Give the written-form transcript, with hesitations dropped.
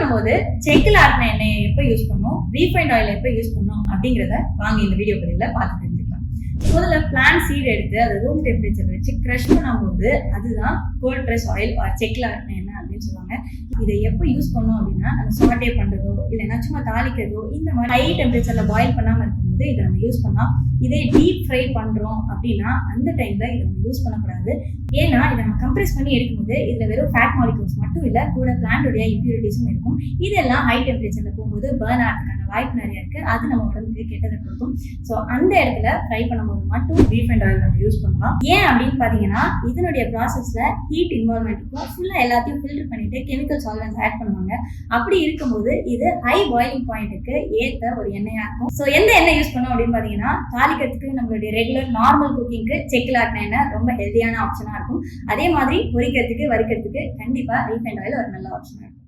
பண்ணும்போது செக்கில் ஆட்டின எண்ணெயை எப்போ யூஸ் பண்ணணும், ரீஃபைண்ட் ஆயில் எப்போ யூஸ் பண்ணணும் அப்படிங்கிறத வாங்க இந்த வீடியோ பதிவில் பார்த்து தெரிஞ்சுக்கலாம். முதல்ல பிளான்ட் சீட் எடுத்து அதை ரூம் டெம்பரேச்சர் வச்சு க்ரஷ் பண்ணும்போது அதுதான் கோல்ட் ப்ரெஸ் ஆயில் செக்கில் ஆட்டின எண்ணெய் அப்படின்னு சொல்லுவாங்க. இதை எப்போ யூஸ் பண்ணணும் அப்படின்னா நம்ம சாட்டே பண்ணுறதோ இல்லைன்னா சும்மா தாளிக்கிறதோ இந்த மாதிரி ஹை டெம்பரேச்சரில் பாயில் பண்ணாமல் இருக்கும்போது இதை நம்ம யூஸ் பண்ணலாம். இதே டீப் ஃப்ரை பண்ணுறோம் அப்படின்னா அந்த டைமில் இதை நம்ம யூஸ் பண்ணக்கூடாது. ஏன்னா இதை நம்ம கம்ப்ரெஸ் பண்ணி எடுக்கும்போது இதில் வெறும் ஃபேட் மாலிகூல்ஸ் மட்டும் இல்லை, கூட பிளான்டோடைய இம்ப்யூரிட்டிஸும் இருக்கும். இதெல்லாம் ஹை டெம்பரேச்சரில் போகும்போது பர்ன் ஆகிறதுக்கான வாய்ப்பு நிறைய இருக்குது. அது நம்ம உடம்புக்கு கெட்டதை கொடுக்கும். ஸோ அந்த இடத்துல ஃப்ரை பண்ணும்போது மட்டும் ரீஃபைண்ட் ஆயில் நம்ம யூஸ் பண்ணலாம். ஏன் அப்படின்னு பார்த்தீங்கன்னா இதனுடைய ப்ராசஸில் ஹீட் இன்வால்மெண்ட் இருக்கும். ஃபுல்லாக எல்லாத்தையும் ஃபில்டர் பண்ணிட்டு கெமிக்கல் சால்வெண்ட்ஸ் ஆட் பண்ணுவாங்க. அப்படி இருக்கும்போது இது ஹை பாயிலிங் பாயிண்ட்டுக்கு ஏற்ற ஒரு எண்ணெயாக இருக்கும். ஸோ எந்த எண்ணெய் யூஸ் பண்ணோம் அப்படின்னு பார்த்தீங்கன்னா தாளிக்கிறதுக்கு நம்மளுடைய ரெகுலர் நார்மல் குக்கிங்க்கு செக்கில் ஆட்டின எண்ணெய் ரொம்ப ஹெல்த்தியான ஆப்ஷனாக இருக்கும். அதே மாதிரி பொரிக்கிறதுக்கு வறுக்கிறதுக்கு கண்டிப்பாக ரீஃபைண்ட் ஆயில் ஒரு நல்ல ஆப்ஷனாக இருக்கும்.